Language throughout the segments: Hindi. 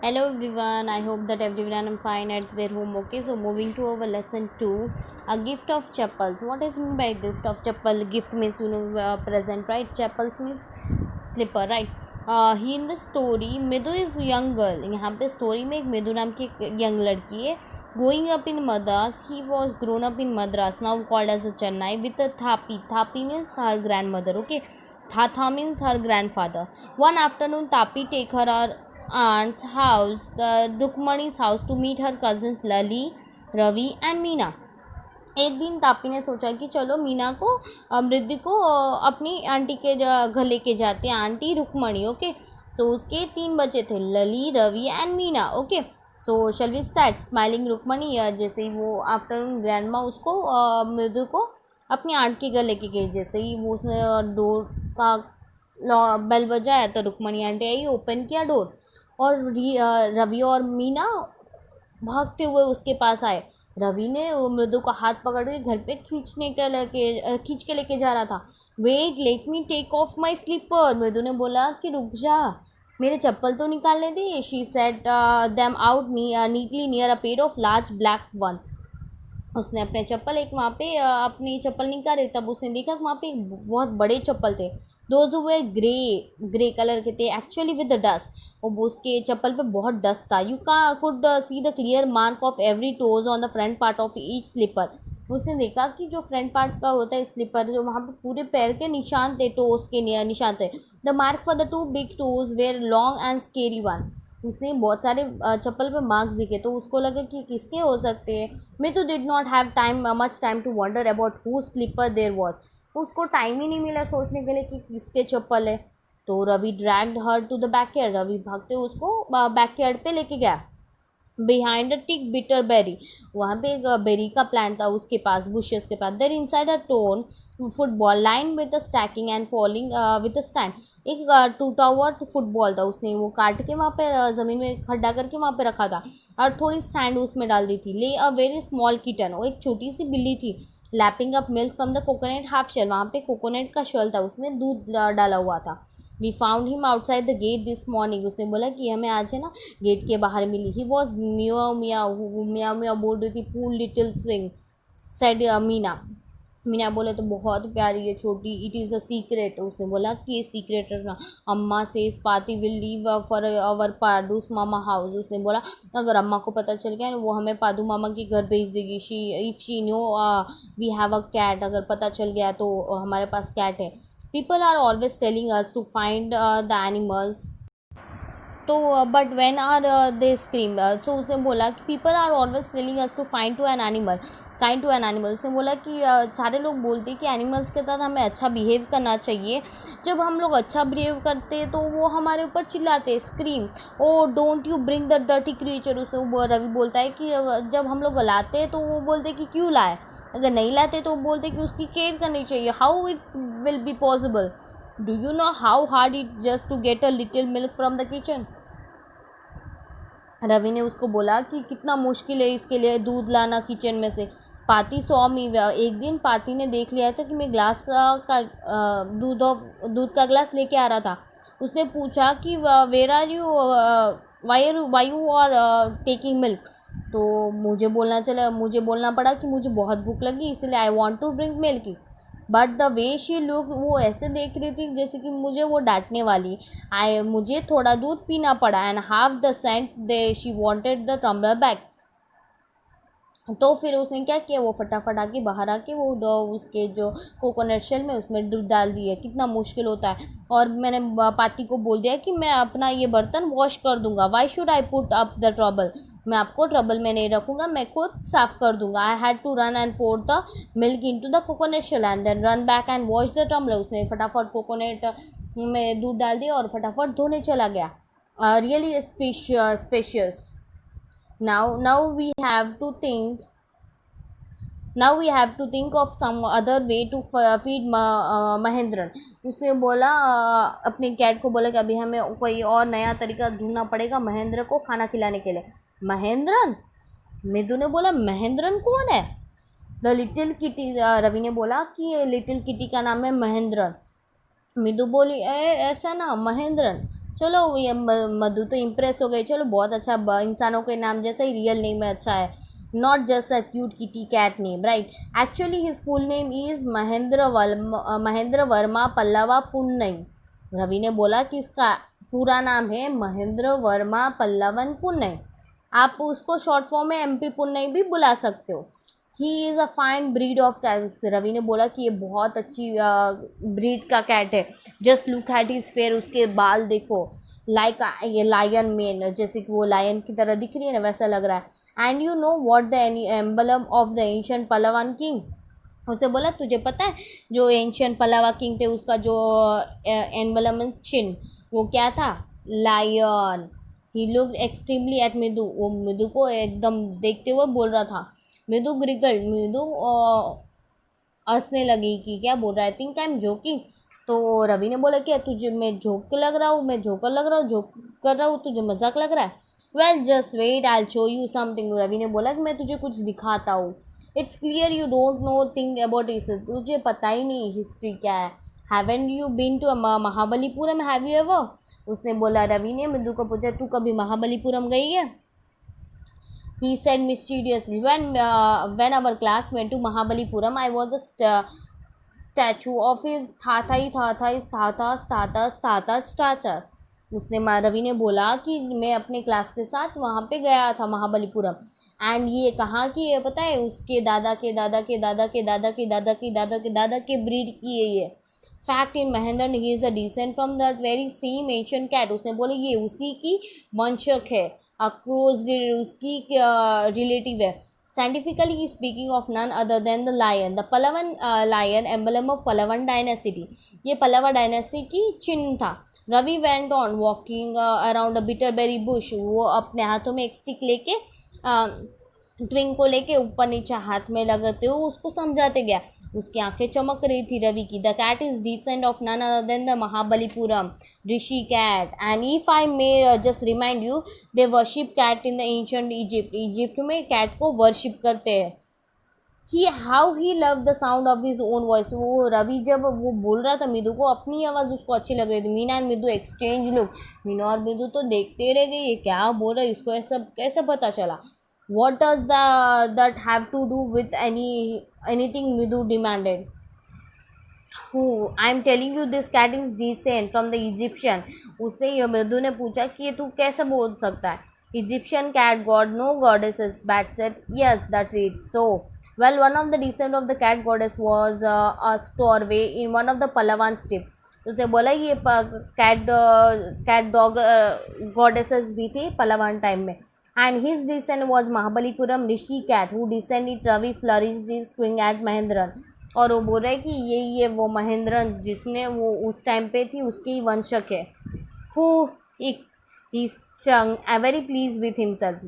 Hello everyone, I hope that everyone is fine at their home. Okay, so moving to our lesson 2, a gift of chappals. What is meant by gift of chappal? Gift means present, right? Chappals means slipper, right? He in the story, Midhu is young girl. यहाँ पे story में एक मिदु नाम की young लड़की है. Growing up in Madras, he was grown up in Madras, now called as a Chennai, with a Thapi. Thapi means her grandmother. Okay, Thatha means her grandfather. One afternoon, Tapi take her aunt's house, the Rukmani's house, to meet her cousins Lali, Ravi and Meena. एक दिन तापी ने सोचा कि चलो मीना को मृदि को अपनी आंटी के घर लेके जाते हैं, आंटी रुक्मणी. ओके, सो उसके 3 बच्चे थे, Lali, Ravi and Meena. Okay, so shall we start. Smiling Rukmini, जैसे ही वो आफ्टरनून ग्रैंड माँ उसको मृदु को अपनी आंट के घर लेके गई. जैसे ही वो उसने डोर का बेल बजाया तो रुक्मणी आंटी आई, ओपन किया डोर और रवि और मीना भागते हुए उसके पास आए. रवि ने मृदु का हाथ पकड़ के घर पे खींच के लेके जा रहा था. Wait, let me take off my slipper. Mridu ने बोला कि रुक जा, मेरे चप्पल तो निकालने दे. She set them out neatly near a pair of large black ones. उसने अपने चप्पल वहाँ पे अपनी चप्पल निकाले, तब उसने देखा कि वहाँ पे बहुत बड़े चप्पल थे. दोज वे ग्रे कलर के थे, एक्चुअली विद द डस्ट. और उसके चप्पल पे बहुत डस्ट था. You could see the clear mark of every toes on the front part of each slipper. उसने देखा कि जो फ्रंट पार्ट का होता है स्लीपर, जो वहाँ पे पूरे पैर के निशान थे, टोज के निशान थे. The mark for the 2 big toes were long and scary one. उसने बहुत सारे चप्पल पे मार्क्स दिखे तो उसको लगा कि किसके हो सकते हैं. मैं तो did not have much time to wonder about who slipper there was. उसको टाइम ही नहीं मिला सोचने के लिए कि किसके चप्पल है. तो Ravi dragged her to the backyard. Ravi भागते उसको बैकयार्ड पे लेके गया. Behind a tick bitter berry, वहाँ पे एक बेरी का प्लांट था उसके पास, बुशेस के पास. There inside a tone football line with stacking and falling with stand. एक टूटा हुआ फुटबॉल था, उसने वो काट के वहाँ पे ज़मीन में खड्डा करके वहाँ पे रखा था और थोड़ी सैंड उसमें डाल दी थी. ले अ वेरी स्मॉल किटन, वो एक छोटी सी बिल्ली थी. Lapping up milk from the coconut half shell, वहाँ पे कोकोनट का शेल था, उसमें दूध डाला हुआ था. We found him outside the gate this morning. उसने बोला कि हमें आज है ना गेट के बाहर मिली. ही वॉज म्याऊ म्याऊ म्याऊ म्याऊ बोल रही थी. Poor little thing said Meena. Meena बोले तो बहुत प्यारी है छोटी. It is a secret. उसने बोला कि ये सीक्रेट रखना. अम्मा से paati will leave for our पादूस मामा हाउस. उसने बोला अगर अम्मा को पता चल गया वो हमें पादू मामा के घर भेज देगी. If she know we have a cat, अगर पता चल गया तो हमारे पास कैट है. People are always telling us to find the animals. तो but when are they scream. So उसने बोला कि people are always telling us to find to an animal kind to an animal. उसने बोला कि सारे लोग बोलते हैं कि एनिमल्स के साथ हमें अच्छा बिहेव करना चाहिए. जब हम लोग अच्छा बिहेव करते तो वो हमारे ऊपर चिल्लाते, scream, oh don't you bring the dirty creature. उसने रवि बोलता है कि जब हम लोग लाते हैं तो वो बोलते कि क्यों लाए, अगर नहीं लाते तो वो बोलते कि उसकी केयर करनी चाहिए. How it will be possible. Do you know how hard it just to get a little milk from the kitchen. Ravi ने उसको बोला कि कितना मुश्किल है इसके लिए दूध लाना किचन में से. पाती सॉ मी. एक दिन पाती ने देख लिया था कि मैं ग्लास का दूध का ग्लास लेके आ रहा था. उसने पूछा कि where are you why you are taking milk. तो मुझे बोलना पड़ा कि मुझे बहुत भूख लगी इसलिए I want to drink milk. But the way she look, वो ऐसे देख रही थी जैसे कि मुझे वो डांटने वाली. मुझे थोड़ा दूध पीना पड़ा. And half the sent they she wanted the tumbler back. तो फिर उसने क्या किया, वो फटाफट आके बाहर आके वो उसके जो कोकोनट शेल में उसमें दूध डाल दिया. कितना मुश्किल होता है. और मैंने पाती को बोल दिया कि मैं अपना ये बर्तन वॉश कर दूंगा. Why should I put up the trouble. मैं आपको ट्रबल में नहीं रखूँगा, मैं खुद साफ़ कर दूंगा. I had to run and pour the milk into the coconut shell and then run back and wash the tumbler. उसने फटाफट कोकोनट में दूध डाल दिया और फटाफट धोने चला गया. Really spacious. Now we have to think of some other way to feed Mahendran. उसने बोला अपने कैट को बोला कि अभी हमें कोई और नया तरीका ढूंढना पड़ेगा महेंद्र को खाना खिलाने के लिए. महेंद्रन. मिदु ने बोला महेंद्रन कौन है. The little kitty. रवि ने बोला कि लिटिल किटी का नाम है महेंद्रन. मिदु बोली ऐसा ना महेंद्रन. चलो ये मधु तो इम्प्रेस हो गई, चलो बहुत अच्छा, इंसानों के नाम जैसा ही रियल नेम है, अच्छा है, not just a cute kitty cat name, right. Actually his full name is Mahendra Varma Pallava Punnai. Ravi ने बोला कि इसका पूरा नाम है महेंद्र वर्मा पल्लवन पुन्नई। आप उसको शॉर्ट फॉर्म में एमपी पुन्नई भी बुला सकते हो। He is a fine breed of cat. Ravi ने बोला कि ये बहुत अच्छी ब्रीड का कैट है। Just look at his fair, उसके बाल देखो, लाइक ये लायन मेन, जैसे कि वो लायन की तरह दिख रही है ना, वैसा लग रहा है। And you know what the emblem of the ancient Pallavan king. उससे बोला तुझे पता है जो एंशियंट पल्लवा किंग थे उसका जो एम्बलम चिन्ह वो क्या था, लायन। ही लुक एक्सट्रीमली एट मृदु, वो मृदु को एकदम देखते हुए बोल रहा था। मृदु ग्रिगल, मृदु हंसने लगी कि क्या बोल रहा है, थिंक आई एम जोकिंग। तो रवि ने बोला क्या तुझे मैं जोक लग रहा हूँ, मैं जोकर लग रहा हूँ, जोक कर रहा हूँ, तुझे मजाक लग रहा है। Well just wait I show you something. Ravi ने बोला कि मैं तुझे कुछ दिखाता हूँ। It's clear you don't know thing about history, तुझे पता ही नहीं हिस्ट्री क्या है। Haven't you been to Mahabalipuram, have you ever. उसने बोला, रवि ने मृदु को पूछा तू कभी महाबलीपुरम गई है। He said mysteriously, when our class went to Mahabalipuram, I was a statue of his Thatha stature. उसने रवि ने बोला कि मैं अपने क्लास के साथ वहाँ पे गया था महाबलीपुरम। एंड ये कहाँ की है पता है, उसके दादा के दादा के दादा के दादा के दादा के दादा के दादा के ब्रीड की है ये। Fact in Mahendra he is a descent from that very same ancient cat. उसने बोले ये उसी की वंशक है, क्लोज उसकी रिलेटिव है। Scientifically speaking of none other than the lion, the Pallavan lion emblem of Pallavan dynasty. ये पल्लवा डायनेसिटी की चिन्ह था। Ravi went on walking around a bitterberry bush. वो अपने हाथों में एक स्टिक लेके ट्विंग को लेके ऊपर नीचे हाथ में लगाते हुए उसको समझाते गया। उसकी आंखें चमक रही थी रवि की। The cat is descent of none other than the Mahabalipuram Rishi cat. And if I may just remind you, they worship cat in the ancient Egypt. Egypt में कैट को वर्शिप करते हैं। He how he love the sound of his own voice. वो रवि जब वो बोल रहा था मृदु को, अपनी आवाज़ उसको अच्छी लग रही थी। मीना एंड मृदु एक्सचेंज लुक। मीना और मृदु तो देखते रह गए, ये क्या बोल रहा है, इसको ऐसा कैसे पता चला। What does that have to do with anything, Mridu demanded. Who I am telling you this cat is descent from the Egyptian. उसने मृदु ने पूछा कि ये तू कैसे बोल सकता है। Egyptian cat god, no goddesses, but said yes that's it. So well, one of the descent of the cat goddess was a storeway in one of the Palawan steppe. उसने बोला ये कैट डॉग गॉडेसेस भी थी पलावान टाइम में। And his descent was Mahabalipuram Rishi cat who descent it Ravi flourish is ट्विंग एट महेंद्रन। और वो बोल रहा है कि ये वो महेंद्रन जिसने वो उस टाइम पे थी उसकी ही वंशक है। हु ही चंग very please with himself.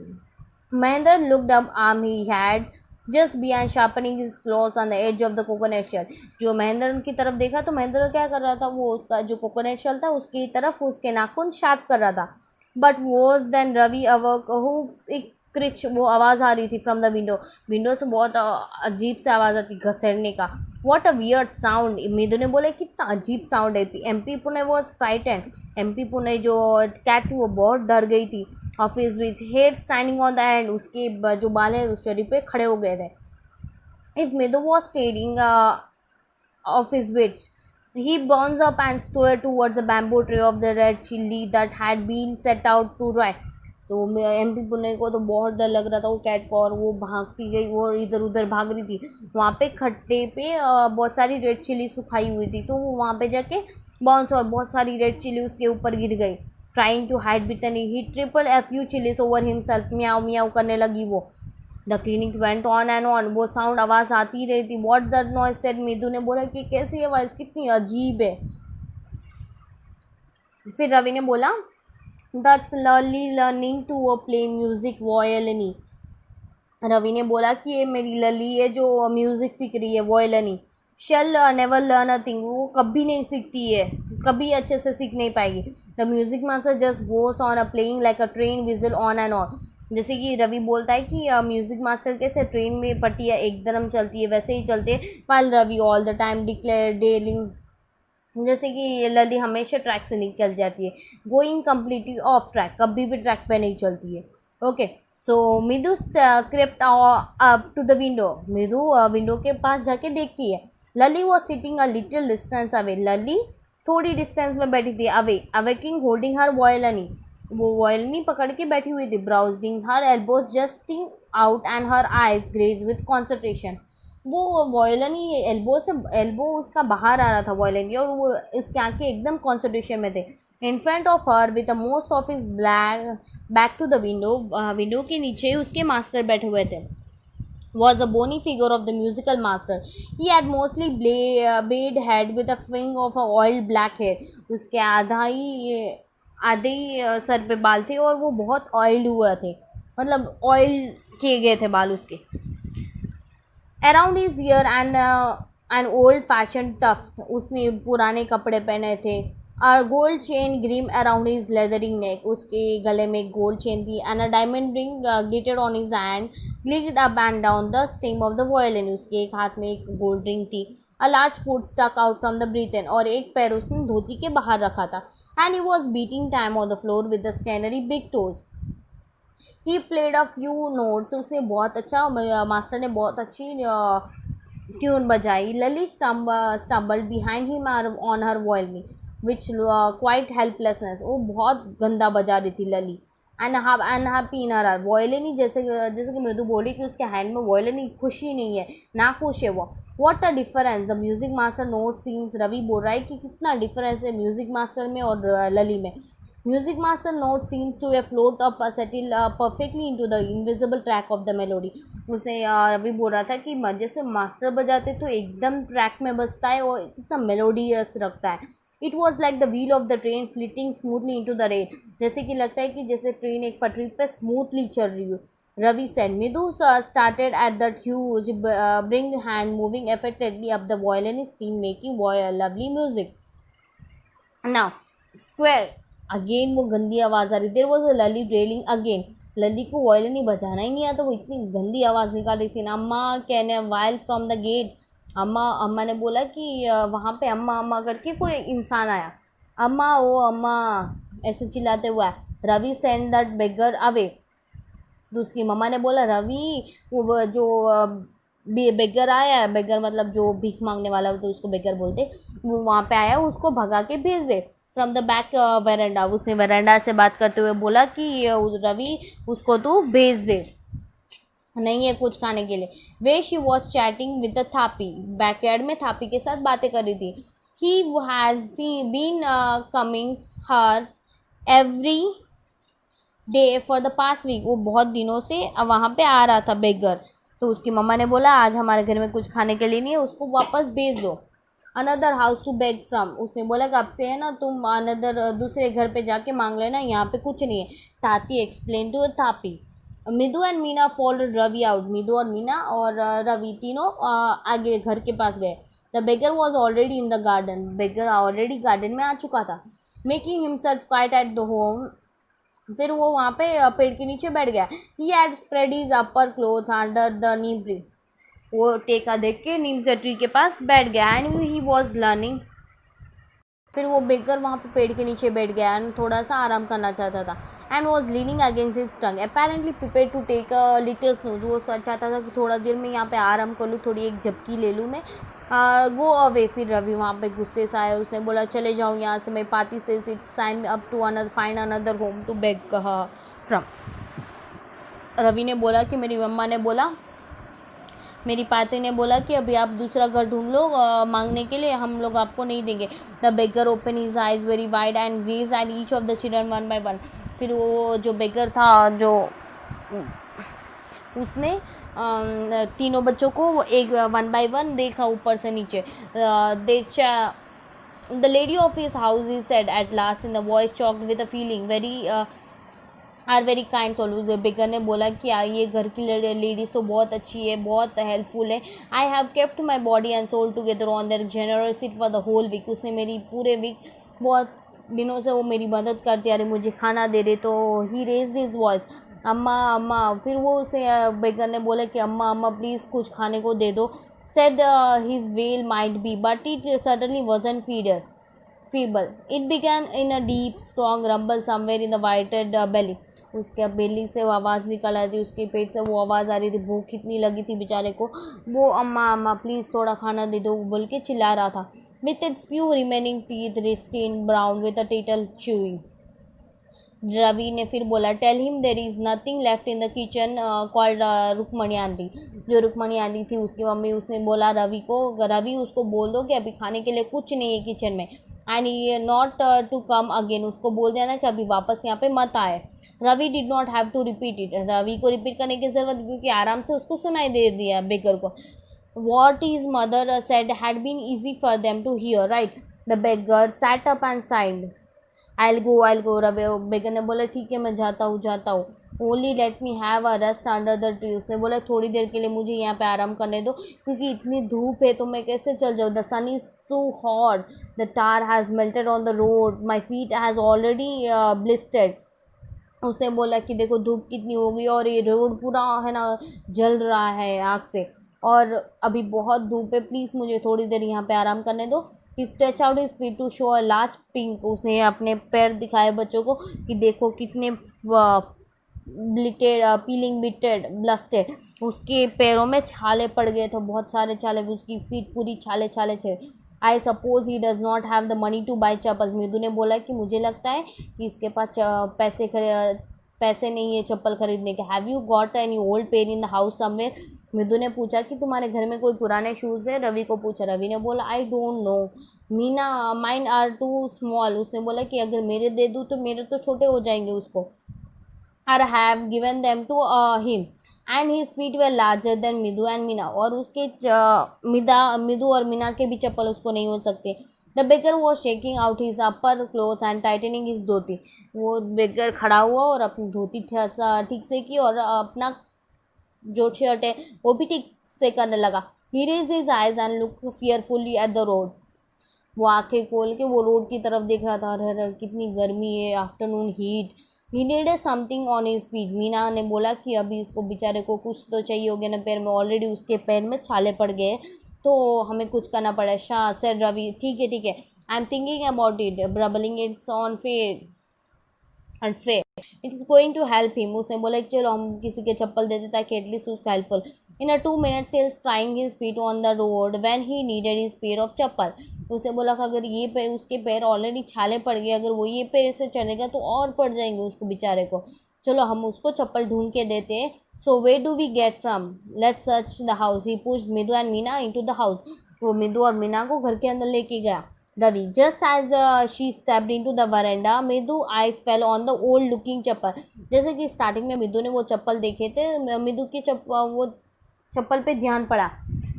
Mahendra looked up arm he had just began sharpening his claws on the edge of the coconut shell. जो महेंद्र की तरफ देखा तो महेंद्र क्या कर रहा था, वो उसका जो कोकोनट शेल था उसकी तरफ उसके नाखून शार्प कर रहा था। But was then Ravi awake who एक क्रिच, वो आवाज़ आ रही थी फ्रॉम द विंडो। विंडो से बहुत अजीब से आवाज़ आती घसेड़ने का। What a weird sound. Mridu ने बोले कितना अजीब साउंड है। MP Pune was frightened. MP Pune जो कैट थी वो बहुत डर गई थी। Of his which hair standing on the hand, उसके जो बाल है उस शरीर पे खड़े हो गए थे। इफ मृदु was steering of his which he bounced up and stole towards a bamboo tree of the red chilli that had been set out to dry. तो एमपी पुणे को तो बहुत डर लग रहा था वो कैट को, और वो भागती गई, वो इधर उधर भाग रही थी। वहाँ पे खट्टे पे बहुत सारी रेड चिली सुखाई हुई थी, तो वो वहाँ पे जाके बाउंस और बहुत सारी रेड चिली उसके ऊपर गिर गई। Trying to hide between he tripped a few chillies over himself. म्याऊ म्याऊ करने लगी वो। The clinking went on and on. वो साउंड आवाज़ आती रही थी। What the noise said. Mridu ने बोला कि कैसी आवाज़, कितनी अजीब है। फिर रवि ने बोला that's lovely learning to play music violin. Ravi ने बोला कि ये मेरी लली है जो म्यूज़िक सीख रही है, violin. She'll never learn a thing, वो कभी नहीं सीखती है, कभी अच्छे से सीख नहीं पाएगी। The music master just goes on a playing like a train vigil on and on. जैसे कि रवि बोलता है कि म्यूज़िक मास्टर कैसे ट्रेन में पट्टियाँ एकदम चलती है वैसे ही चलते हैं। while Ravi all the time declare dealing जैसे कि लली हमेशा ट्रैक से निकल जाती है, गोइंग कम्प्लीटली ऑफ ट्रैक, कभी भी ट्रैक पे नहीं चलती है। Okay, so Midu crept up to the window, Midu window के पास जाके देखती है। Lalli was sitting a little distance away, Lalli थोड़ी डिस्टेंस में बैठी थी away, awaking holding her violin, वो वॉयलनी पकड़ के बैठी हुई थी। Browsing her elbows jutting out and her eyes grave with concentration, वो वॉयलिनी एल्बो उसका बाहर आ रहा था वॉयलिनी, और वो इसके आंखें एकदम कॉन्सेंट्रेशन में थे। In front of her with most of his black back to the window, window के नीचे उसके मास्टर बैठे हुए थे। Was a bony figure of the musical master. He had mostly braid head with a fring of a oiled black hair. उसके आधे ही सर पे बाल थे और वो बहुत ऑयल्ड हुए थे, मतलब ऑयल किए गए थे बाल उसके। Around his ear and old fashion tuft, उसने पुराने कपड़े पहने थे। और gold chain gleamed around his leathery neck, उसके गले में एक गोल्ड चेन थी। And a diamond ring glittered on his hand, glittered up and down the stem of the violin, उसके एक हाथ में एक गोल्ड रिंग थी। A large foot stuck out from the ब्रीथन, और एक पैर उसने धोती के बाहर रखा था। And he was beating time on the floor with the स्कैनरी big toes. He played a few notes, उसने बहुत अच्छा, मास्टर ने बहुत अच्छी ट्यून बजाई। Lalli stumbled behind him on her violin with quiet helplessness, वो बहुत गंदा बजा रही थी Lalli. And unhappy in her, violin जैसे जैसे कि मृदु बोली कि उसके हैंड में वॉयलिन खुशी नहीं है, ना खुश है वो। What a difference the music master note seems, Ravi बोल रहा है कि कितना डिफरेंस है म्यूजिक मास्टर में और लली में। Music master note seems to have float up settle perfectly into the invisible track of the melody. उसने अभी बोल रहा था कि जैसे मास्टर बजाते तो एकदम ट्रैक में बजता है और कितना मेलोडियस रखता है। It was like the wheel of the train flitting smoothly into the rail, जैसे कि लगता है कि जैसे ट्रेन एक पटरी पे स्मूथली चल रही हो। Ravi said. Midhu started at that huge bring hand moving effortlessly up the violin string making lovely music. Now, square again, वो गंदी आवाज़ आ रही। देर वॉज अ लली ड्रेलिंग अगेन, लली को वॉयलिन नहीं बजाना ही नहीं आता, वो इतनी गंदी आवाज़ निकाल रही थी ना। अम्मा can a while from the gate, अम्मा ने बोला कि वहाँ पे अम्मा अम्मा करके कोई इंसान आया। अम्मा ओ अम्मा ऐसे चिल्लाते हुआ। Ravi send that beggar away, तो उसकी मम्मा ने बोला रवि वो जो बेगर आया है, बेगर मतलब जो भीख मांगने वाला होता है उसको बेगर बोलते, वो वहाँ पे आया, उसको भगा के भेज दे। फ्रॉम द बैक वेरेंडा, उसने वेरेंडा से बात करते हुए बोला कि रवि उसको तू भेज दे, नहीं है कुछ खाने के लिए। Way she was chatting with the Thapi, backyard में थापी के साथ बातें कर रही थी। He has been coming here every day for the past week, वो बहुत दिनों से वहाँ पे आ रहा था बेगर। तो उसकी मम्मा ने बोला आज हमारे घर में कुछ खाने के लिए नहीं है, उसको वापस भेज दो। Another house to beg from, उसने बोला कब से है ना तुम अनदर दूसरे घर पे जाके मांग लेना, यहाँ पे कुछ नहीं है। Tati explain to Tapi. Midu and Meena followed Ravi out, Midu और मीना और रवि तीनों आगे घर के पास गए। The beggar was already in the garden, beggar already garden में आ चुका था। Making himself quite at the home, फिर वो वहाँ पे पेड़ के नीचे बैठ गया। He had spread his upper cloth under the Neem tree, वो टेका देख के नीम के ट्री के पास बैठ गया। एंड ही वॉज लर्निंग, फिर वो बेकर वहाँ पे पेड़ के नीचे बैठ गया एंड थोड़ा सा आराम करना चाहता था। And was leaning against his tongue apparently prepare to take a little snooze, वो चाहता था कि थोड़ा देर में यहाँ पे आराम कर लूँ, थोड़ी एक झपकी ले लूँ मैं। गो अवे, फिर रवि वहाँ पे गुस्से से आया, उसने बोला चले जाओ यहाँ से। मैं पाती से it's time up to another find another home to beg from. Ravi ने बोला कि मेरी मम्मा ने बोला, मेरी पाती ने बोला कि अभी आप दूसरा घर ढूंढ लो मांगने के लिए, हम लोग आपको नहीं देंगे। The beggar open his eyes very wide and graze at each of the children one by one, फिर वो जो बेगर था जो उसने तीनों बच्चों को एक वन बाय वन देखा ऊपर से नीचे। The lady of his house is said at last in the voice choked with a feeling very are very kind souls. Beggar ने बोला कि ये घर की लेडीज तो बहुत अच्छी है, बहुत हेल्पफुल है। I have kept my body and soul together on their generosity for the whole week, उसने मेरी पूरे वीक बहुत दिनों से वो मेरी मदद करते आ रहे, मुझे खाना दे रहे। तो ही रेज्ड हिज वॉइस, अम्मा अम्मा, फिर वो उसे बेगर ने बोला कि अम्मा अम्मा प्लीज़ कुछ खाने को दे दो। Said his well might be but it certainly wasn't feeder, feeble. It began in a deep, strong rumble somewhere in the whited belly. उसके बेली से वो आवाज़ निकल रही थी, उसके पेट से वो आवाज़ आ रही थी, भूख कितनी लगी थी बेचारे को, वो अम्मा अम्मा प्लीज़ थोड़ा खाना दे दो बोल के चिल्ला रहा था. With its few remaining teeth stained brown with a tail chewing. Ravi ने फिर बोला tell him there is nothing left in the kitchen called Rukmani aunty. जो रुक्मणी आंटी थी उसकी मम्मी, उसने बोला रवि को, रवि उसको बोल दो कि अभी खाने के लिए कुछ नहीं है किचन में, एंड ये नॉट टू कम अगेन. उसको बोल देना कि अभी वापस यहाँ पे मत आए. Ravi did not have to repeat it. Ravi को रिपीट करने की ज़रूरत, क्योंकि आराम से उसको सुनाई दे दिया बेकर को. What his mother said had been easy for them to hear, right? The beggar sat up and sighed. I'll go. Ravi बेगर ने बोला ठीक है मैं जाता हूँ. Only let me have a rest under the tree. उसने बोला थोड़ी देर के लिए मुझे यहाँ पे आराम करने दो, क्योंकि इतनी धूप है तो मैं कैसे चल जाऊँ. The sun is too hot. The tar has melted on the road. My feet has already blistered. उसने बोला कि देखो धूप कितनी हो गई और ये रोड पूरा है ना जल रहा है आग से, और अभी बहुत धूप है, प्लीज़ मुझे थोड़ी देर यहाँ पे आराम करने दो. He stretch out his feet to show a large pink. उसने अपने पैर दिखाए बच्चों को कि देखो कितने ब्लिटेड पीलिंग बिटेड ब्लस्टेड. उसके पैरों में छाले पड़ गए थे, बहुत सारे छाले, उसकी फीट पूरी छाले छाले थे. I suppose he does not have the money to buy chappals. Midu ने बोला कि मुझे लगता है कि इसके पास पैसे नहीं है चप्पल खरीदने के. Have you got any old pen in the house somewhere. Midu ने पूछा कि तुम्हारे घर में कोई पुराने शूज़ है. रवि को पूछा. रवि ने बोला I don't know Meena, mine are too small. उसने बोला कि अगर मेरे दे दूँ तो मेरे तो छोटे हो जाएंगे उसको. Are have given them to him and his feet were larger than Midu and Meena. और उसके मिदू और मीना के भी चप्पल उसको नहीं हो सकते. The beggar was shaking out his upper cloth and tightening his dhoti. वो बेकर खड़ा हुआ और अपनी धोती ठीक से की और अपना जो शर्ट है वो भी ठीक से करने लगा. He raise his eyes and look fearfully at the road. वो आंखें खोल के वो रोड की तरफ देख रहा था. अरे कितनी गर्मी है, afternoon heat. He needed something on his feet. Meena ने बोला कि अभी इसको बेचारे को कुछ तो चाहिए हो गया ना पैर में, ऑलरेडी उसके पैर में छाले पड़ गए तो हमें कुछ करना पड़ा. Sure said Ravi. ठीक है I am thinking about it ब्रबलिंग it's on fair unfair. It is going to help him. उसने बोला कि चलो हम किसी के चप्पल देते ताकि एटलीस्ट उसको helpful. In a 2 minutes he is frying his feet on the road when he needed his pair of chappal. उसे बोला कि अगर ये पैर, उसके पैर ऑलरेडी छाले पड़ गए, अगर वो ये पैर से चलेगा तो और पड़ जाएंगे उसको बेचारे को. चलो हम उसको चप्पल ढूंढ के देते हैं. So where do we get from, let's search the house. He pushed Midu and Meena into the house. वो मिदू और मीना को घर के अंदर लेके गया. Ravi. Just as she stepped into the veranda, मिदू eyes fell on the old looking चप्पल. जैसे कि स्टार्टिंग में मिदू ने वो चप्पल देखे थे, मिदू की वो चप्पल पे ध्यान पड़ा.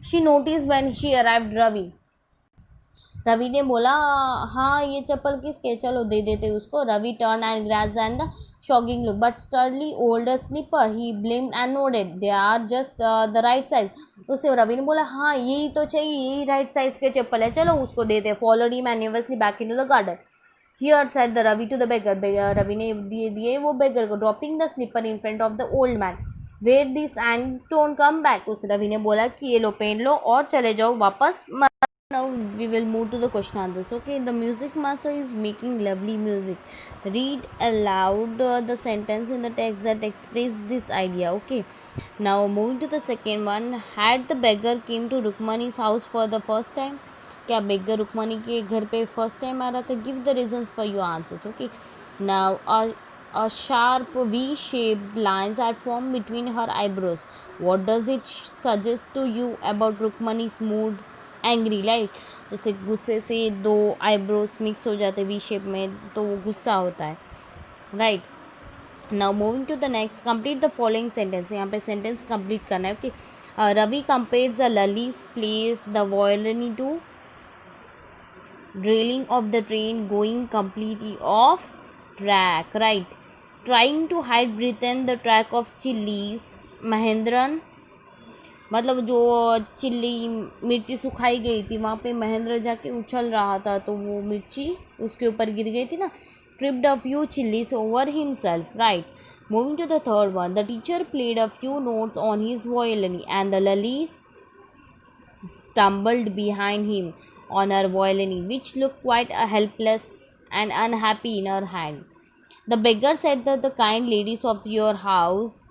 She noticed when she arrived Ravi. Ravi ने बोला हाँ ये चप्पल किसके, चलो दे देते उसको. रवि टर्न एंड ग्रास and the shocking look but sturdily older slipper. He blamed and nodded they are just the right size. उससे रवि ने बोला हाँ यही तो चाहिए, यही राइट साइज के चप्पल है, चलो उसको देते. Followed him and nervously back into the garden. Here said the Ravi to the beggar. Ravi ने दिए वो बेगर को, dropping the slipper in front of the old man. Wear this and don't come back. उस रवि ने बोला कि ये लो पहन लो और चले जाओ वापस. Now we will move to the question answers. Okay, the music master is making lovely music. Read aloud the sentence in the text that express this idea. Okay, now moving to the second one. Had the beggar came to Rukmani's house for the first time? क्या beggar रुक्मणी के घर पे फर्स्ट टाइम आ रहा था? Give the reasons for your answers. Okay, now a sharp V-shaped lines are formed between her eyebrows. What does it suggest to you about Rukmani's mood? Angry. Like जैसे गुस्से से दो आईब्रोज मिक्स हो जाते वी शेप में तो वो गुस्सा होता है. Right, now moving to the next. Complete the following sentence. यहाँ पे सेंटेंस कंप्लीट करना है. Okay, Ravi compares the Lalli's place the violin to drilling of the train going completely off track. Right, trying to hide between the track of chillies Mahendran. मतलब जो चिल्ली मिर्ची सुखाई गई थी वहाँ पे महेंद्र जाके उछल रहा था तो वो मिर्ची उसके ऊपर गिर गई थी ना. Tripped a few chillies over himself. Right, moving to the third one. The teacher played a few notes on his violin and the Lalli's stumbled behind him. on her violin, which looked quite helpless and unhappy in her hand. The beggar said that the kind ladies of your house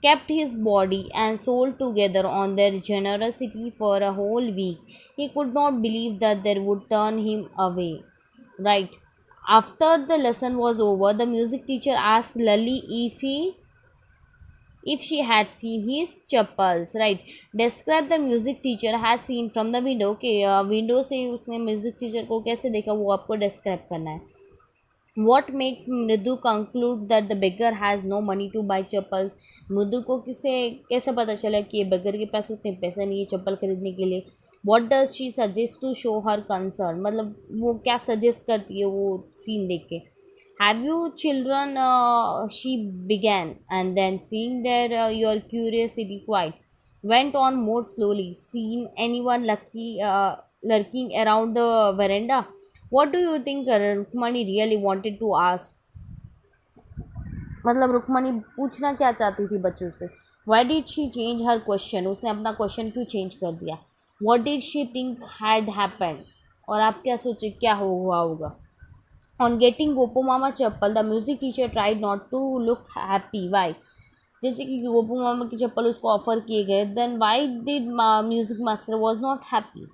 kept his body and soul together on their generosity for a whole week. He could not believe that they would turn him away. Right. After the lesson was over, the music teacher asked Lally if she had seen his chappals. Right. Describe the music teacher has seen from the window. Okay, window से उसने music teacher को कैसे देखा वो आपको describe करना है. What makes मृदु conclude that the beggar has no money to buy chappals. मृदु को किसे कैसे पता चला कि ये beggar के पास उतने पैसे नहीं है चप्पल खरीदने के लिए. What does she suggest to show her concern. मतलब वो क्या suggest करती है वो scene देख के. Have you children, she began, and then seeing that your curiosity quite went on more slowly, seen anyone lurking around the veranda. What do you think Rukmini really wanted to ask. मतलब रुक्मणी पूछना क्या चाहती थी बच्चों से. Why did she change her question. उसने अपना क्वेश्चन क्यों चेंज कर दिया. What did she think had happened. और आप क्या सोचे क्या हुआ होगा. On getting Gopu mama chappal, the music teacher tried not to look happy. Why. जैसे कि गोपू मामा की चप्पल उसको ऑफर किए गए, then why did music master was not happy.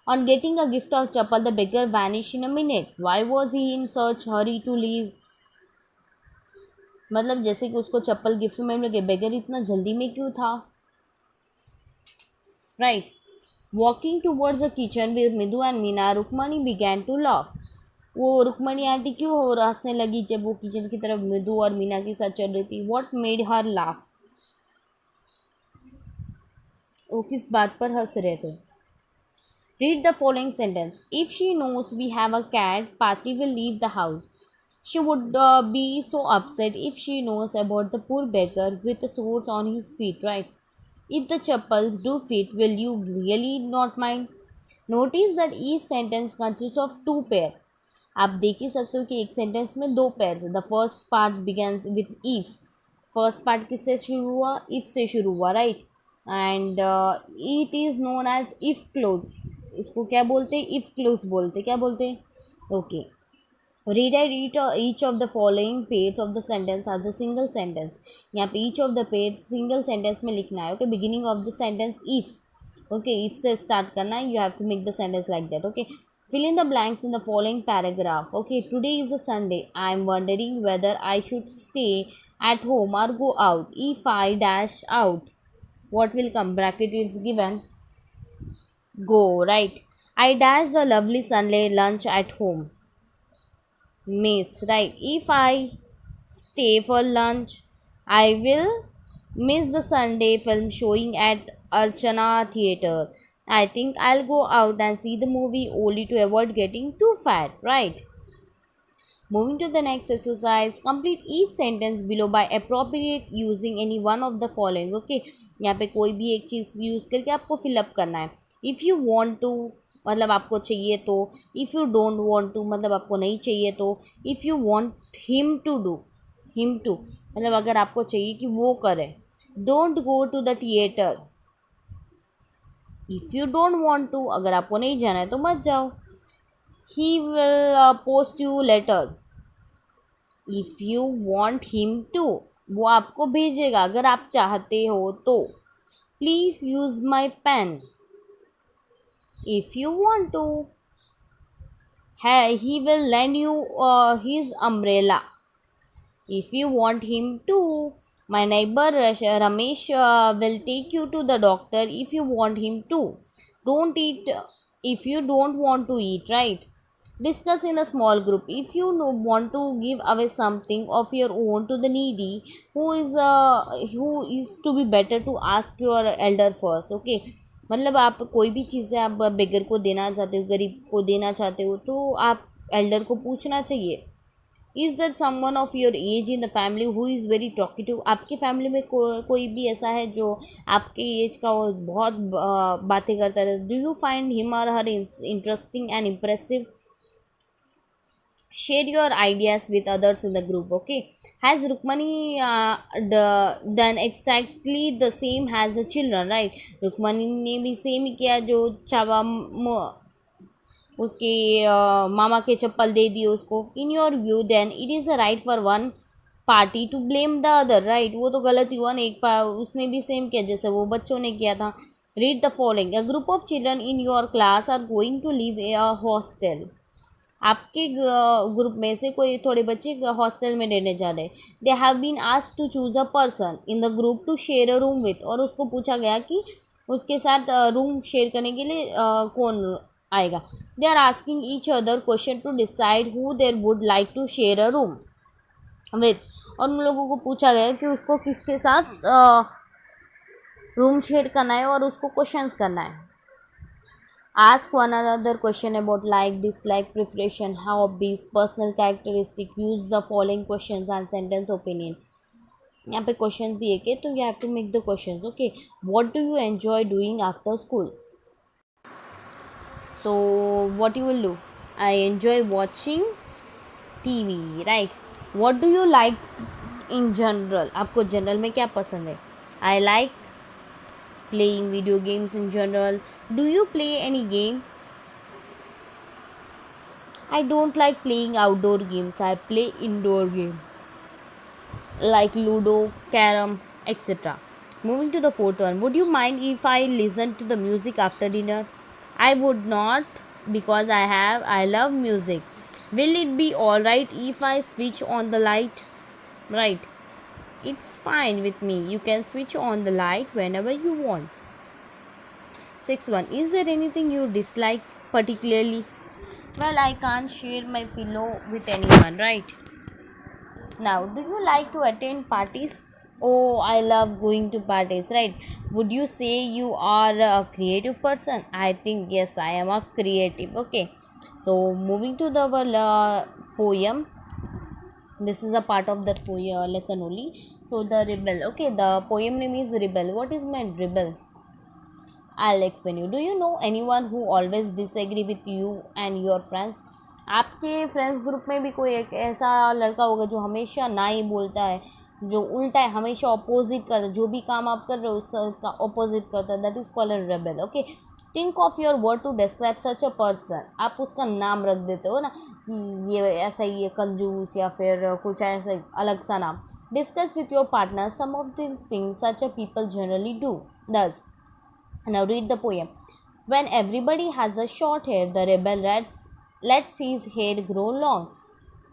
On getting a gift of chappal, the beggar vanished in a minute. Why was he in such hurry to leave. मतलब जैसे कि उसको चप्पल गिफ्ट में मिल गए, बेगर इतना जल्दी में क्यों था. Right. Walking towards the kitchen with Midu and Meena, Rukmani began to laugh. वो रुक्मणी आंटी क्यों हो हंसने लगी जब वो किचन की तरफ मिदू और मीना के साथ चल रही थी. What made her laugh. वो किस बात पर हंस रहे थे. Read the following sentence. If she knows we have a cat, Pati will leave the house. She would be so upset if she knows about the poor beggar with the sores on his feet, right? If the chappals do fit, will you really not mind? Notice that each sentence consists of two pairs. आप देख ही सकते हो कि एक सेंटेंस में दो पेयर्स है. The first part begins with if. First part किससे शुरू हुआ. इफ से शुरू हुआ. Right. And it is known as if clause. इसको क्या बोलते हैं. इफ क्लोज बोलते. क्या बोलते हैं. Okay. Read I each of the following pairs of the sentence as a single sentence. यहाँ पे each of the pairs single sentence में लिखना है. Okay. Beginning of the sentence if. Okay. If से स्टार्ट करना है. You have to make the sentence like that. Okay. Fill in the blanks in the following paragraph. Okay, today is a Sunday. I am wondering whether I should stay at home or go out. If I dash out, what will come? Bracket is given. Go, right. I dash the lovely Sunday lunch at home. Miss, right. If I stay for lunch, I will miss the Sunday film showing at Archana Theatre. I think I'll go out and see the movie only to avoid getting too fat, right? Moving to the next exercise, complete each sentence below by appropriate using any one of the following. Okay, यहाँ पे कोई भी एक चीज़ यूज़ करके आपको फिलअप करना है. If you want to मतलब आपको चाहिए तो. If you don't want to मतलब आपको नहीं चाहिए तो. If you want him to do, him to मतलब अगर आपको चाहिए कि वो करे. Don't go to the theatre. If you don't want to अगर आपको नहीं जाना है तो मत जाओ. He will post you letter. If you want him to वो आपको भेजेगा अगर आप चाहते हो तो. Please use my pen. If you want to he will lend you his umbrella. If you want him to, my neighbor Ramesh will take you to the doctor if you want him to. Don't eat if you don't want to eat, right? Discuss in a small group. If you want to give away something of your own to the needy, who is to be better to ask your elder first. Okay. मतलब आप कोई भी चीज़ें आप बेगर को देना चाहते हो, गरीब को देना चाहते हो तो आप एल्डर को पूछना चाहिए. Is there someone of your age in the family who is very talkative. आपकी फैमिली में कोई भी ऐसा है जो आपके एज का वो बहुत बातें करता है. Do you find him or her interesting and impressive. Share your ideas with others in the group. Okay. Has Rukmani done exactly the same as the children, right? Rukmani ने भी सेम ही किया जो चावा उसके मामा के चप्पल दे दिए उसको, in your view then it is a right for one party to blame the other, right. वो तो गलत ही हुआ ना, उसने भी सेम किया जैसे वो बच्चों ने किया था। Read the following, a group of children in your class are going to live a hostel. आपके ग्रुप में से कोई थोड़े बच्चे हॉस्टल में रहने जा रहे। They have been asked to choose a person in the group to share a room with, और उसको पूछा गया कि उसके साथ रूम शेयर करने के लिए कौन आएगा। They are asking each other question to decide who there would like to share a room with, और उन लोगों को पूछा गया कि उसको किसके साथ रूम शेयर करना है और उसको क्वेश्चंस करना है। Ask one another question about like, dislike, preference, hobbies, personal characteristic. Use the following questions and sentence opinion. यहाँ पे क्वेश्चन दिए के, तो you have to make the questions. Okay, what do you enjoy doing after school? So what you will do? I enjoy watching TV, right. What do you like in general? आपको जनरल में क्या पसंद है? I like playing video games in general. Do you play any game? I don't like playing outdoor games. I play indoor games like Ludo, Carom, etc. Moving to the fourth one. Would you mind if I listen to the music after dinner? I would not, because I love music. Will it be alright if I switch on the light? Right. It's fine with me. You can switch on the light whenever you want. Sixth one. Is there anything you dislike particularly? Well, I can't share my pillow with anyone, right? Now, do you like to attend parties? Oh, I love going to parties, right? Would you say you are a creative person? I think yes, I am a creative. Okay, so moving to the poem. This is a part of that poem lesson only. So the rebel. Okay, the poem name is Rebel. What is my rebel? I'll explain you. Do you know anyone who always disagree with you and your friends? आपके फ्रेंड्स ग्रुप में भी कोई एक ऐसा लड़का होगा जो हमेशा ना ही बोलता है, जो उल्टा है, हमेशा अपोजिट करता है, जो भी काम आप कर रहे हो उसका अपोजिट करता है। That is called a rebel. Okay, think of your word to describe such a person. आप उसका नाम रख देते हो ना कि ये ऐसा ही है, कंजूस, या फिर कुछ ऐसा अलग सा नाम। Discuss with your partner some of the things such a people generally do this. Now read the poem. When everybody has a short hair, the rebel lets his hair grow long.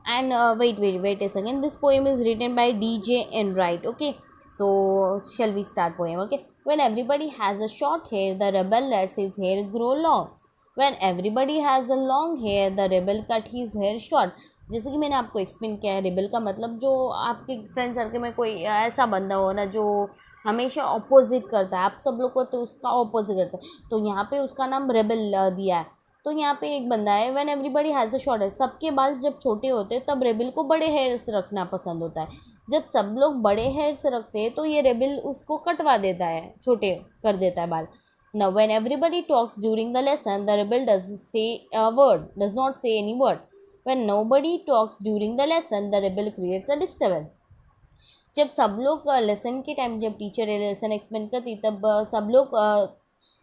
And wait a second. This poem is written by DJ Enright. Okay, so shall we start poem? Okay. When everybody has a short hair, the rebel lets his hair grow long. When everybody has a long hair, the rebel cut his hair short. जैसे कि मैंने आपको एक्सप्लेन किया है, रेबल का मतलब जो आपके फ्रेंड सर्कल में कोई ऐसा बंदा हो ना जो हमेशा अपोजिट करता है, आप सब लोग को तो उसका अपोजिट करता है, तो यहाँ पे उसका नाम रेबल दिया है। तो यहाँ पे एक बंदा है, when everybody has a short hair, सबके बाल जब छोटे होते हैं तब रेबल को बड़े हेयर्स रखना पसंद होता है। जब सब लोग बड़े हेयर्स रखते हैं तो ये रेबल उसको कटवा देता है, छोटे कर देता है बाल। Now when everybody talks during the lesson, the rebel does not say any word. When nobody talks during the lesson, the rebel creates a disturbance. जब सब लोग लेसन के टाइम, जब टीचर लेसन एक्सप्लेन करती तब सब लोग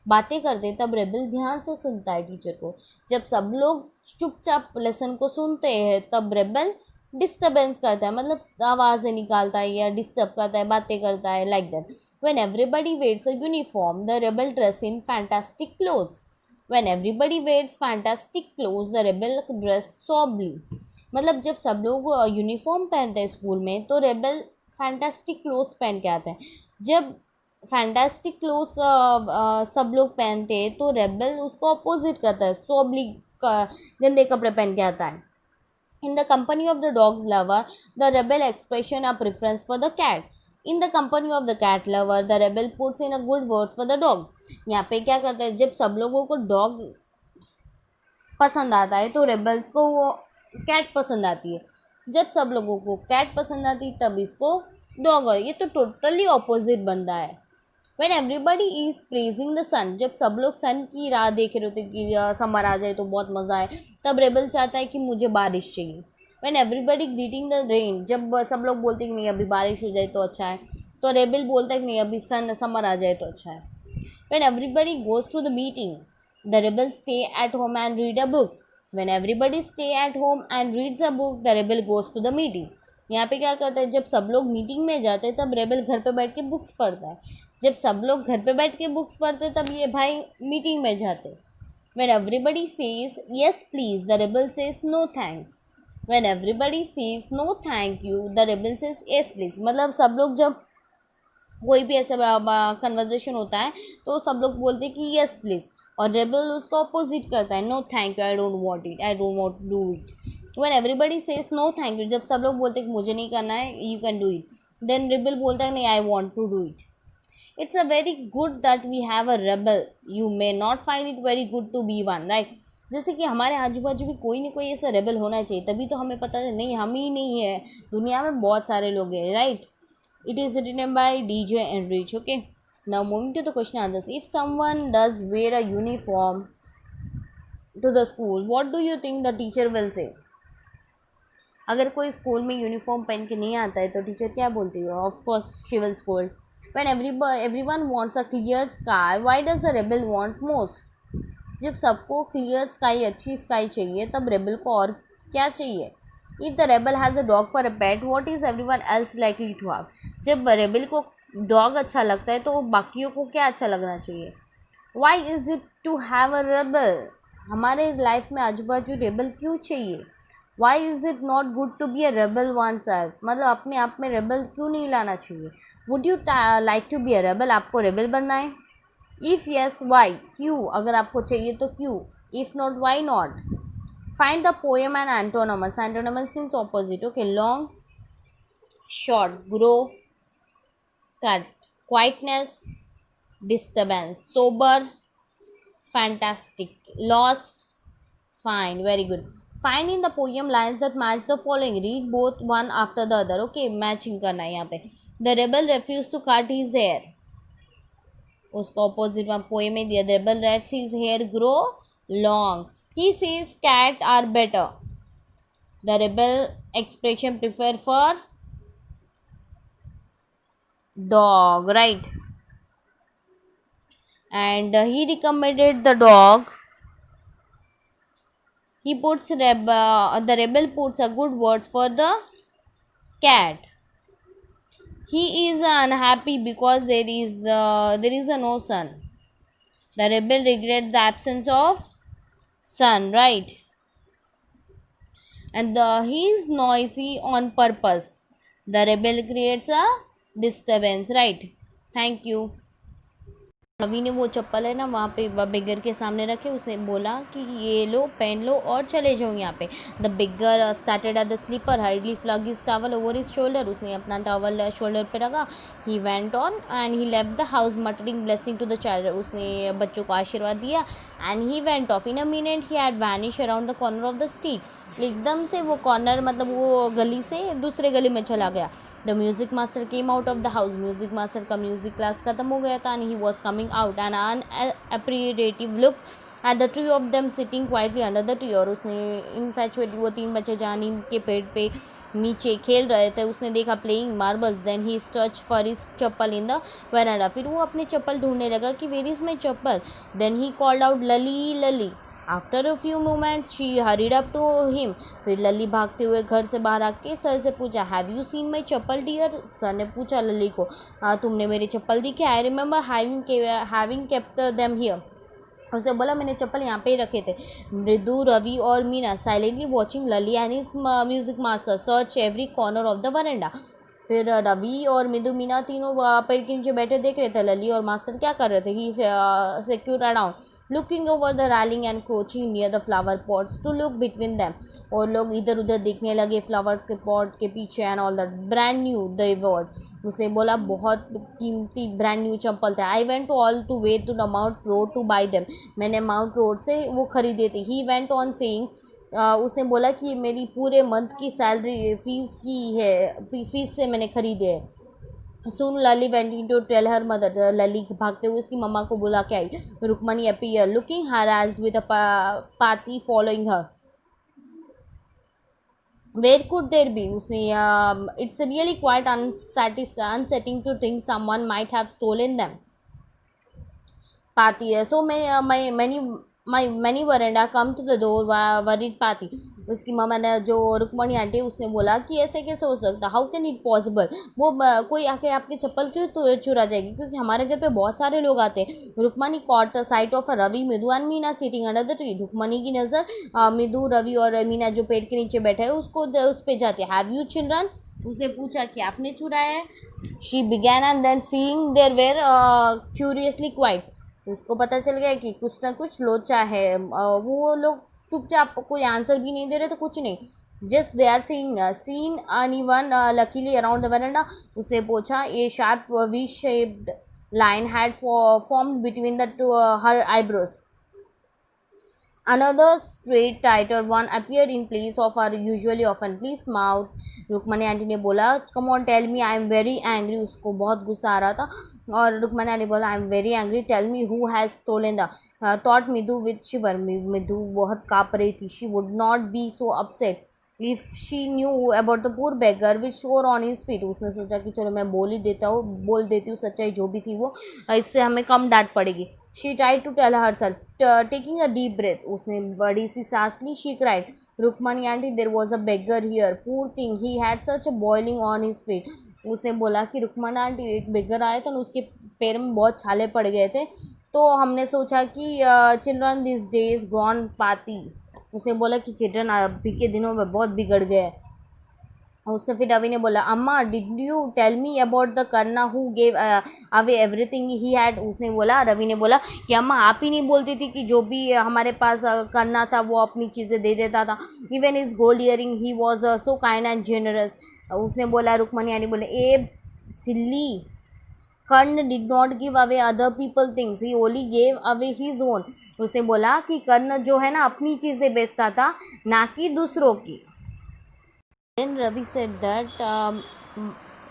बातें करते, तब रेबल ध्यान से सुनता है टीचर को। जब सब लोग चुपचाप लेसन को सुनते हैं तब रेबल डिस्टर्बेंस करता है, मतलब आवाज़ें निकालता है या डिस्टर्ब करता है, बातें करता है, like that. When everybody wears a uniform, the rebel dress in fantastic clothes. When everybody wears fantastic clothes, the rebel dress soberly. मतलब जब सब लोग यूनिफॉर्म पहनते हैं स्कूल में तो रेबल फैंटास्टिक क्लोथ्स पहन के आते हैं। जब फैंटास्टिक क्लोथ्स सब लोग पहनते हैं तो रेबल उसको अपोजिट करता है, सॉबली गंदे कपड़े पहन के आता है। In the company of the dogs lover, the rebel expression a preference for the cat. In the company of the cat lover, the rebel puts in a good words for the dog. यहाँ पे क्या करता है, जब सब लोगों को डॉग पसंद आता है तो रेबल्स को वो कैट पसंद आती है। जब सब लोगों को कैट पसंद आती तब इसको डॉग, ये तो टोटली ऑपोजिट बंदा है। When everybody is praising the sun, जब सब लोग सन की राह देख रहे होते कि समर आ जाए तो बहुत मज़ा आए, तब रेबल चाहता है कि मुझे बारिश चाहिए। When everybody greeting the rain, जब सब लोग बोलते हैं कि नहीं अभी बारिश हो जाए तो अच्छा है, तो रेबल बोलता है कि नहीं अभी समर आ जाए तो अच्छा है। When everybody goes to the meeting, The rebel stay at home and read a books. When everybody stay at home and reads a book, the rebel goes to the meeting. यहाँ पे क्या करता है, जब सब लोग मीटिंग में जाते हैं तब रेबल घर पे बैठ के बुक्स पढ़ता है. जब सब लोग घर पे बैठ के बुक्स पढ़ते तब ये भाई मीटिंग में जाते. When everybody says yes please, the rebel says no thanks. When everybody says no thank you, the rebel says yes please. मतलब सब लोग जब कोई भी ऐसा कन्वर्जेशन होता है तो सब लोग बोलते हैं कि यस प्लीज़, और रेबल उसका अपोजिट करता है, no thank you, I don't want it, I don't want to do it. When everybody says no thank you, जब सब लोग बोलते हैं कि मुझे नहीं करना है, you can do it, then rebel बोलता है नहीं, I want to do it. It's a very good that we have a rebel. You may not find it very good to be one, right. जैसे कि हमारे आजू बाजू भी कोई ना कोई ऐसा रेबल होना चाहिए, तभी तो हमें पता है नहीं हम ही नहीं है, दुनिया में बहुत सारे लोग हैं, right. It is written by DJ Enrich. Okay. Now moving to the question answers. If someone does wear a uniform to the school, what do you think the teacher will say? अगर कोई स्कूल में यूनिफॉर्म पहन के नहीं आता है तो टीचर क्या बोलती है? Of course she will scold. When everyone wants a clear sky, why does the rebel want most? जब सबको क्लियर स्काई, अच्छी स्काई चाहिए, तब रेबल को और क्या चाहिए? If the rebel has a dog for a pet, what is everyone else likely to have? जब रेबल को डॉग अच्छा लगता है तो बाकियों को क्या अच्छा लगना चाहिए? Why is it to have a rebel? हमारे लाइफ में आजू बाजू रेबल क्यों चाहिए? Why is it not good to be a rebel oneself? मतलब अपने आप में रेबल क्यों नहीं लाना चाहिए? Would you like to be a rebel? आपको रेबल बनना है? If yes, why? क्यों? अगर आपको चाहिए तो क्यों? If not, why not? Find the poem and antonyms. Antonyms means opposite. Okay, long, short, grow, cut, quietness, disturbance, sober, fantastic, lost, find. Very good. Find in the poem lines that match the following. Read both one after the other. Okay, matching करना है यहाँ पे. The rebel refused to cut his hair. उसका opposite वहाँ poem में दिया. The rebel lets his hair grow long. He says cat are better. The rebel expression prefer for dog, right? And he recommended the dog. He puts the rebel puts a good words for the cat. He is unhappy because there is a no sun. The rebel regrets the absence of sun, right? And he is noisy on purpose. The rebel creates a disturbance, right? Thank you. Ravi ने वो चप्पल है ना वहाँ पे बिगर के सामने रखे, उसने बोला कि ये लो पहन लो और चले जाओ यहाँ पे. The beggar started at the slipper, hardly flung his towel over his shoulder. उसने अपना टॉवल शोल्डर पे रखा. He went on and he left the house muttering blessing to the child. उसने बच्चों को आशीर्वाद दिया. And he went off. In a minute he had vanish around the corner of the street. एकदम से वो कॉर्नर मतलब वो गली से दूसरे गली में चला गया. The music master came out of the house. Music master का म्यूजिक क्लास खत्म हो गया था. And he was coming out and unappreciative look at the three of them sitting quietly under the tree. और उसने इनफैचुएटिव, वो 3 बच्चे जहाँ नीम के पेड़ पे नीचे खेल रहे थे, उसने देखा playing marbles. Then he search for his chappal in the veranda. फिर वो अपने चप्पल ढूंढने लगा कि where is my chappal. Then he called out Lalli Lalli. After a few moments she hurried up to him. फिर लली भागते हुए घर से बाहर आके सर से पूछा, have you seen my chappal dear? Sir ने पूछा लली को, तुमने मेरी चप्पल दिखे? I remember having kept them here. उसने बोला मैंने चप्पल यहाँ पे ही रखे थे. मृदु, रवि और Meena silently watching Lalli and his music master search every corner of the veranda. फिर रवि और मृदु, मीना तीनों पेड़ के नीचे बैठे देख रहे थे लली और मास्टर क्या कर रहे थे. He scurried around looking over the railing and crouching near the flower pots to look between them. और लोग इधर उधर देखने लगे फ्लावर्स के पॉट के पीछे. And all that brand new the was. उसने बोला बहुत कीमती ब्रांड न्यू चप्पल थे. I went to all to way to the mount road to buy them. मैंने माउंट रोड से वो खरीदे थे. ही वेंट ऑन सेइंग, उसने बोला कि मेरी पूरे मंथ की सैलरी फीस की है, फीस से मैंने खरीदे है. Soon Lali went in to tell her mother. लली भागते हुए उसकी मम्मा को बुला के आई. Rukmini appeared looking harassed with a Pati following her. Where could there be? उसने it's really quite unsettling to think someone might have stolen them. Pati, so many my many veranda come to the door worried Pati. उसकी मामा ने जो रुक्मणी आंटी उसने बोला कि ऐसे कैसे हो सकता, हाउ कैन इट पॉसिबल, वो कोई आके आपकी चप्पल क्यों चुरा जाएगी, क्योंकि हमारे घर पे बहुत सारे लोग आते हैं। Rukmani caught the sight of Ravi, Midu and Meena sitting under the tree. Rukmani की नज़र मिदू, रवि और मीना जो पेड़ के नीचे बैठे हैं उसको उस पे जाती है। हैव यू चिल्ड्रन, उसने पूछा कि आपने चुराया है। She began and then seeing there were curiously quiet. उसको पता चल गया कि कुछ ना कुछ लोचा है। वो लोग चुपचाप, कोई आंसर भी नहीं दे रहे, तो कुछ नहीं, just they are seen anyone luckily around the veranda. उसने पूछा, a sharp V shaped line had formed between the two her eyebrows. Another straight tighter one appeared in place of our usually often please mouth. Rukmani aunty ने बोला, come on tell me, I am very angry. उसको बहुत गुस्सा आ रहा था और रुक्मणी आंटी बोला, I am very angry, tell me who has stolen the thought Midu with shiver. Midu बहुत काँप रही थी। She would not be so upset if she knew about the poor beggar which sore on his feet. उसने सोचा कि चलो मैं बोल देती हूँ सच्चाई जो भी थी वो, इससे हमें कम डांट पड़ेगी। She tried to tell her self taking a deep breath. उसने बड़ी सी सांस ली। She cried, Rukmani aunty there was a beggar here, poor thing, he had such a boiling on his feet. उसने बोला कि रुक्मणी आंटी, एक बेगर आया था, उसके पैर में बहुत छाले पड़ गए थे, तो हमने सोचा कि चिल्ड्रन दिस डेज गॉन पाती। उसने बोला कि चिल्ड्रन अभी के दिनों में बहुत बिगड़ गए। उससे फिर रवि ने बोला, Amma did you tell me about the Karna who gave away everything he had. उसने बोला, रवि ने बोला कि अम्मा आप ही नहीं बोलती थी कि जो भी हमारे पास करना था वो अपनी चीज़ें दे देता था। Even his gold earring he was so kind and generous. उसने बोला, रुक्मणी आंटी बोले, ah silly, Karna did not give away other people things, he only gave away his own. उसने बोला कि कर्ण जो है ना अपनी चीज़ें बेचता था, ना कि दूसरों की। Then Ravi said that,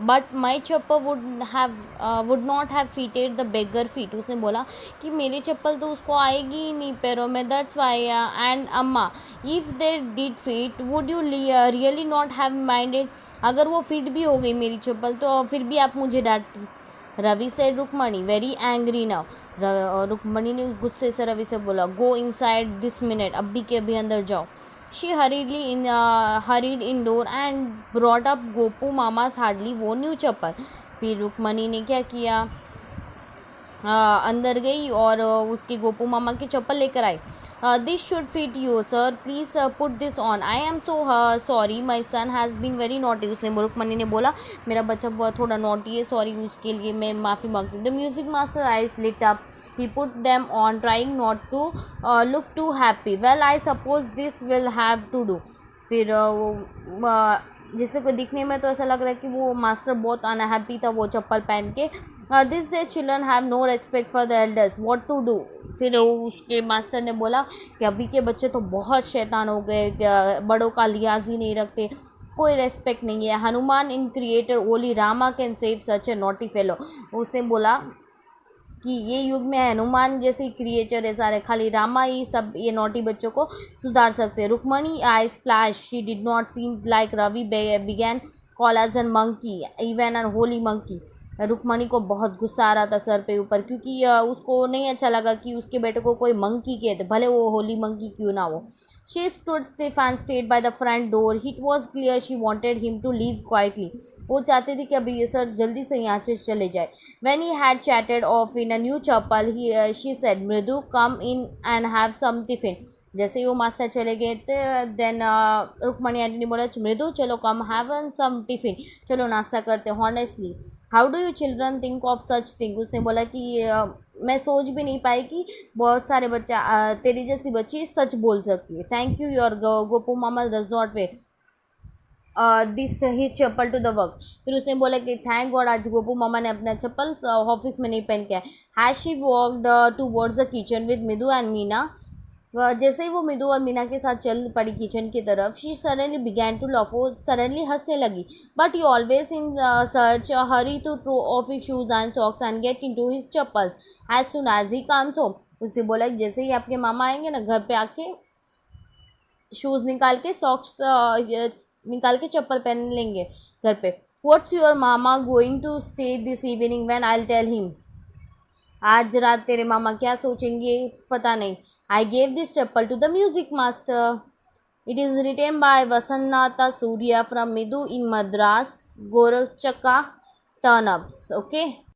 but my chapper would not have fitted the beggar feet. उसने बोला कि मेरी चप्पल तो उसको आएगी ही नहीं पैरों में, that's why. And अम्मा, if they did fit, would you really not have minded? अगर वो फिट भी हो गई मेरी चप्पल तो फिर भी आप मुझे डांटती। Ravi said Rukmini very angry now. Rukmini ने गुस्से से रवि से बोला, go inside this minute, अभी के अभी अंदर जाओ। She hurried indoor and brought up Gopu Mama's hardly worn new चप्पल। फिर रुक्मणी ने क्या किया, अंदर गई और उसके गोपू मामा की चप्पल लेकर आई। This should fit you sir, please put this on, I am so sorry my son has been very naughty. उसने रुक्मणी ने बोला, मेरा बच्चा बहुत थोड़ा नॉटी है, सॉरी उसके लिए मैं माफ़ी मांगती हूँ। The music master eyes lit up, he put them on trying not to look too happy. Well, I suppose this will have to do. फिर जिससे कोई दिखने में तो ऐसा लग रहा है कि वो मास्टर बहुत अनहैप्पी था वो चप्पल पहन के। This days children have no respect for the elders, what to do. फिर उसके मास्टर ने बोला कि अभी के बच्चे तो बहुत शैतान हो गए, बड़ों का लिहाज ही नहीं रखते, कोई रेस्पेक्ट नहीं है। Hanuman in creator only Rama can save such A naughty fellow. उसने बोला कि ये युग में हनुमान जैसे क्रिएचर है सारे, खाली रामा ही सब ये नॉटी बच्चों को सुधार सकते हैं। Rukmani eyes flash, she did not seem like Ravi began call as an monkey even an holy monkey. Rukmani को बहुत गुस्सा आ रहा था सर पे ऊपर, क्योंकि उसको नहीं अच्छा लगा कि उसके बेटे को कोई मंकी कहते, भले वो होली मंकी क्यों ना हो। She stood stiff and stayed by the front door. It was clear she wanted him to leave quietly. वो चाहती थी कि अभी ये सर जल्दी से यहाँ से चले जाए। When he had chatted off in a new chapel, she said, मृदु, come in and have some tiffin. जैसे ही वो मास्टर चले गए थे, देन रुक्मणी आंटी ने बोला, मृदु चलो कम हैव सम टिफिन, चलो नाश्ता करते। Honestly how do you children think of such thing. उसने बोला कि मैं सोच भी नहीं पाई कि बहुत सारे बच्चा तेरी जैसी बच्ची सच बोल सकती है। Thank you your Gopu mama does not wear this his chappal to the work. फिर उसने बोला कि थैंक गॉड आज गोपू मामा ने अपना चप्पल ऑफिस में नहीं पहन के आया। As she walked towards the kitchen with Midu and Meena. जैसे ही वो मिदू और मीना के साथ चल पड़ी किचन की तरफ, she suddenly began to laugh, वो सडनली हंसने लगी। But he always in search hurry to throw off his shoes and socks and get into his chappals as soon as he comes home. उससे बोला कि जैसे ही आपके मामा आएंगे ना घर पे आके शूज़ निकाल के सॉक्स निकाल के चप्पल पहन लेंगे घर पे। What's your mama going to say this evening when I will tell him. आज रात तेरे मामा क्या सोचेंगे पता नहीं, I gave this chappal to the music master. It is written by Vasantha Surya from Midu in Madras, Gorochaka turnups. Okay.